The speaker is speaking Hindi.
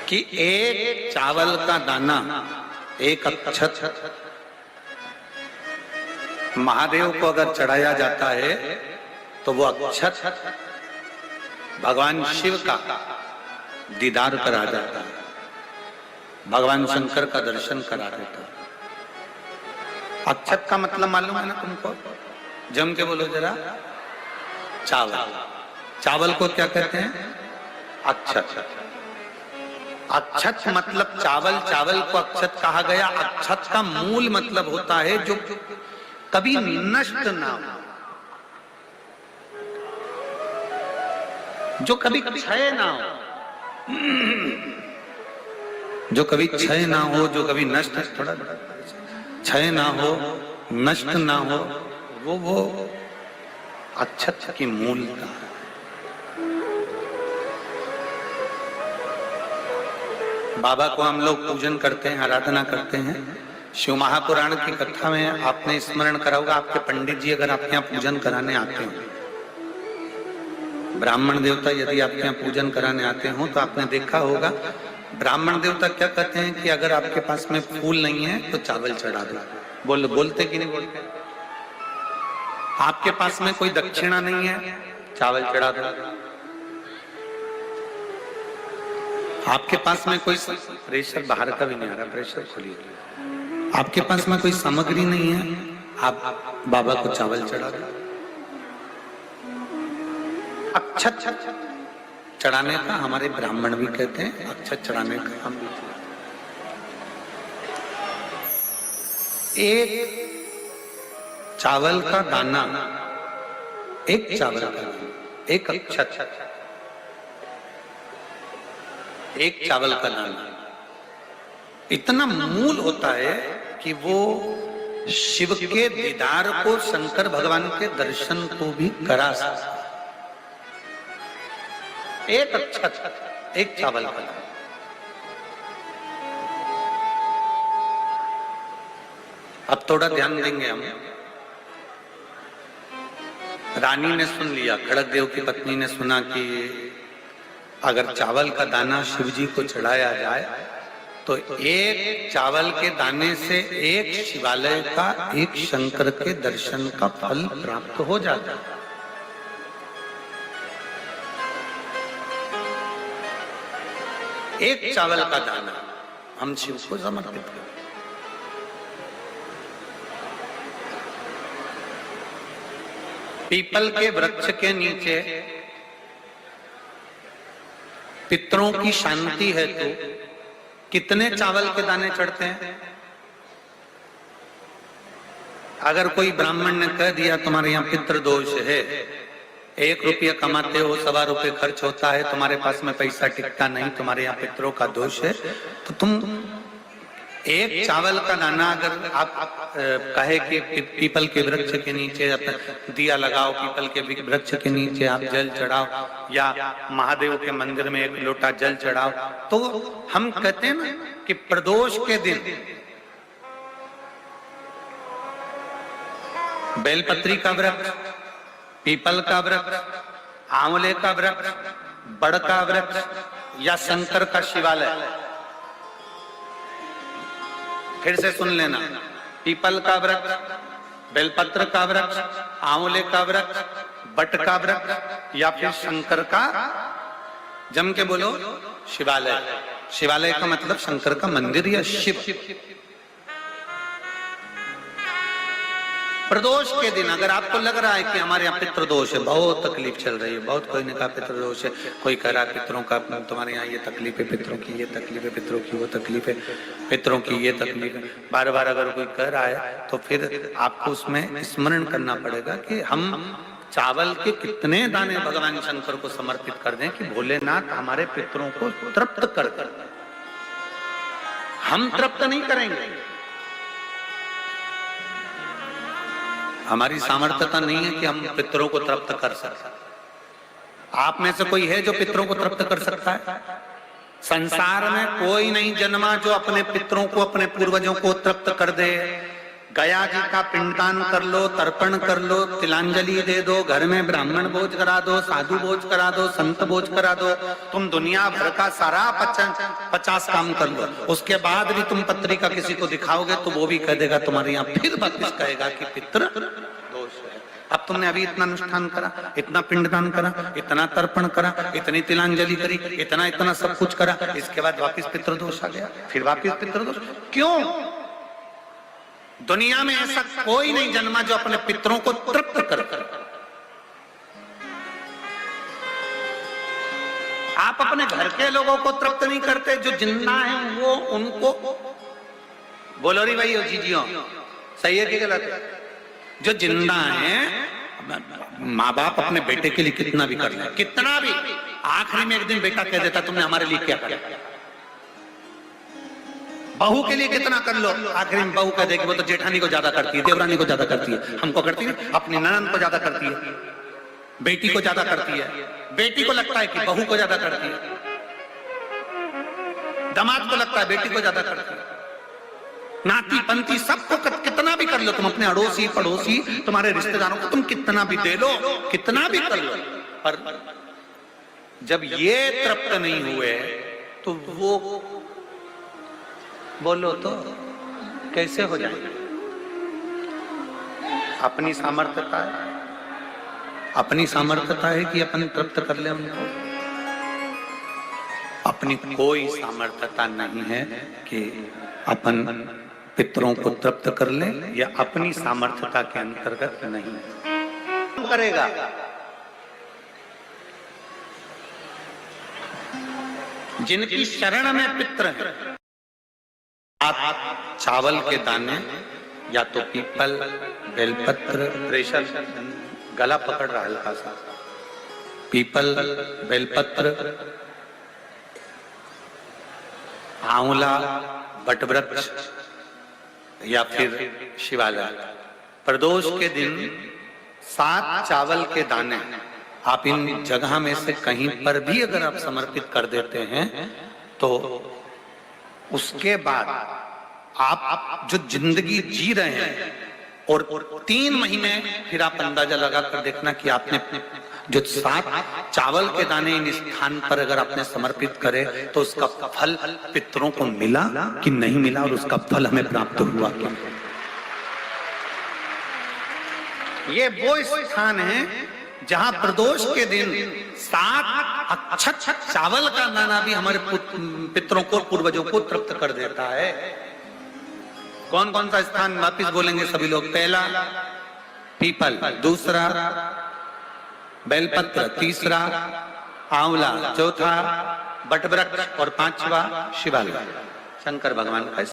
कि एक चावल का दाना, एक अक्षत महादेव को अगर चढ़ाया जाता है तो वो अक्षत भगवान शिव का दीदार करा जाता है, भगवान शंकर का दर्शन करा देता है। अक्षत का मतलब मालूम है ना तुमको? जम के बोलो जरा। चावल, चावल को क्या कहते हैं? अक्षत। अक्षत मतलब चावल, चावल को अक्षत कहा गया। अक्षत का मूल मतलब होता है जो कभी नष्ट ना हो, जो कभी क्षय ना हो, जो कभी क्षय ना हो, जो कभी नष्ट, थोड़ा क्षय ना हो, नष्ट ना हो, वो अक्षत की मूलता है। बाबा को हम लोग पूजन करते हैं, आराधना करते हैं। शिव महापुराण की कथा में आपने स्मरण करा होगा, आपके पंडित जी अगर आपके यहाँ पूजन कराने आते हो, ब्राह्मण देवता यदि आपके यहाँ पूजन कराने आते हो तो आपने देखा होगा ब्राह्मण देवता क्या कहते हैं कि अगर आपके पास में फूल नहीं है तो चावल चढ़ा दो। बोलते कि नहीं बोलते? आपके पास में कोई दक्षिणा नहीं है, चावल चढ़ा दो। आपके पास में कोई प्रेशर, बाहर का भी नहीं आ रहा, प्रेशर खोलिए। आपके पास में कोई सामग्री नहीं है, आप बाबा को चावल चढ़ा दो। अक्षत चढ़ाने का हमारे ब्राह्मण भी कहते हैं, अक्षत चढ़ाने का हम भी। एक चावल का दाना, एक चावल का दाना, एक अक्षत, एक चावल का दाना इतना मूल होता है कि वो शिव के दीदार को, शंकर भगवान के दर्शन को भी करा सकता है। एक अक्षत, एक चावल का दाना। अब थोड़ा ध्यान देंगे हम। रानी ने सुन लिया, खड़गदेव की पत्नी ने सुना कि अगर चावल का दाना शिव जी को चढ़ाया जाए तो एक चावल के दाने से एक शिवालय का, एक शंकर के दर्शन का फल प्राप्त हो जाता है। एक चावल का दाना हम शिव को समर्पित करें। पीपल के वृक्ष के नीचे पितरों की शांति है तो कितने चावल के दाने चढ़ते हैं? अगर कोई ब्राह्मण ने कह दिया तुम्हारे यहाँ पितृ दोष है, 1 रुपया कमाते हो, 1.25 रुपये खर्च होता है, तुम्हारे पास में पैसा टिकता नहीं, तुम्हारे यहाँ पितरों का दोष है, तो तुम एक चावल का दाना अगर आप कहे कि पीपल के वृक्ष के नीचे दिया लगाओ, पीपल के वृक्ष के नीचे आप जल चढ़ाओ, या महादेव के मंदिर में 1 लोटा जल चढ़ाओ, तो हम कहते हैं ना कि प्रदोष के दिन बेलपत्री का वृक्ष, पीपल का वृक्ष, आंवले का वृक्ष, बड़ का वृक्ष या शंकर का शिवालय, फिर से सुन लेना, पीपल का वृक्ष, बेलपत्र का वृक्ष, आंवले का वृक्ष, बट का वृक्ष या फिर शंकर का, जम के बोलो, शिवालय। शिवालय का मतलब शंकर का मंदिर या शिव। प्रदोष के दिन अगर आपको लग रहा है कि हमारे यहाँ पितृदोष है, बहुत तकलीफ चल रही है, बहुत कोई ने कहा पितृदोष है, कोई कह रहा है पितरों का, तुम्हारे यहाँ ये तकलीफ है, पितरों की ये तकलीफ है, पितरों की वो तकलीफ है, पितरों की ये तकलीफ है, बार बार अगर कोई कह रहा है तो फिर आपको उसमें स्मरण करना पड़ेगा कि हम चावल के कितने दाने भगवान शंकर को समर्पित कर दें कि भोलेनाथ हमारे पितरों को तृप्त कर दें। हम तृप्त नहीं करेंगे, हमारी सामर्थ्यता नहीं है कि हम पितरों को तृप्त कर सकते। आप में से कोई है जो पितरों को तृप्त कर सकता है? संसार में कोई नहीं जन्मा जो अपने पितरों को, अपने पूर्वजों को तृप्त कर दे। गया जी का पिंडदान कर लो, तर्पण कर लो, तिलांजलि दे दो, घर में ब्राह्मण भोज करा दो, साधु भोज करा दो, संत भोज करा दो, तुम दुनिया भर का सारा 50 काम कर लो, उसके बाद भी तुम पत्रिका किसी को दिखाओगे तो वो भी कह देगा तुम्हारे यहाँ, फिर वापिस कहेगा कि पितृ दोष है। अब तुमने अभी इतना अनुष्ठान करा, इतना पिंडदान करा, इतना तर्पण करा, इतनी तिलांजलि करी, इतना सब कुछ करा, इसके बाद वापिस पितृदोष आ गया, फिर वापिस पितृदोष। क्यों? दुनिया में ऐसा कोई नहीं जन्मा जो अपने पितरों को तृप्त कर। आप अपने घर के लोगों को तृप्त नहीं करते, जो जिंदा है वो उनको बोलो री भाई जीजियो, सही है कि गलत है? जो जिंदा है, माँ बाप अपने बेटे के लिए कितना भी कर ले, कितना भी, आखिरी में एक दिन बेटा कह देता तुमने हमारे लिए क्या किया। बहू के लिए कितना कर लो, आखिरी में बहू कह देगी वो तो जेठानी को ज्यादा करती है, देवरानी को ज्यादा करती है, हमको करती है, अपनी ननद को ज्यादा करती है, बेटी को ज्यादा करती है, बेटी को लगता है कि बहू को ज्यादा करती है, दामाद को लगता है बेटी को ज्यादा करती है, नाती पंती सबको कितना भी कर लो, तुम अपने अड़ोसी पड़ोसी तुम्हारे रिश्तेदारों को तुम कितना भी दे लो, कितना भी कर लो, पर जब ये तृप्त नहीं हुए तो वो बोलो तो कैसे हो जाएगा? अपनी सामर्थ्यता है, अपनी सामर्थ्यता है कि अपन तृप्त कर ले उनको, अपनी कोई सामर्थ्यता नहीं है कि अपन पितरों को तृप्त कर ले, या अपनी सामर्थ्यता के अंतर्गत नहीं करेगा। जिनकी शरण में पितर है, चावल के दाने या तो पीपल, बेलपत्र, प्रेशर गला पकड़ रहा हल्का सा, पीपल, बेलपत्र, आंवला, बटवृक्ष या फिर शिवालय, प्रदोष के दिन 7 चावल के दाने आप इन जगह में से कहीं पर भी अगर आप समर्पित कर देते हैं तो उसके बाद आप जो जिंदगी जी रहे हैं और 3 महीने फिर आप अंदाजा लगा कर देखना कि आपने जो 7 चावल के दाने इन स्थान पर अगर आपने समर्पित करे तो उसका फल पितरों को मिला कि नहीं मिला, और उसका फल हमें प्राप्त हुआ क्या। ये वो स्थान है जहां प्रदोष के दिन 7 अक्षत चावल का दाना भी हमारे पितरों को, पूर्वजों को तृप्त कर देता है। कौन कौन सा स्थान वापिस बोलेंगे सभी लोग? पहला पीपल, दूसरा बेलपत्र, तीसरा आंवला, चौथा बटवृक्ष और 5वां शिवालय, शंकर भगवान का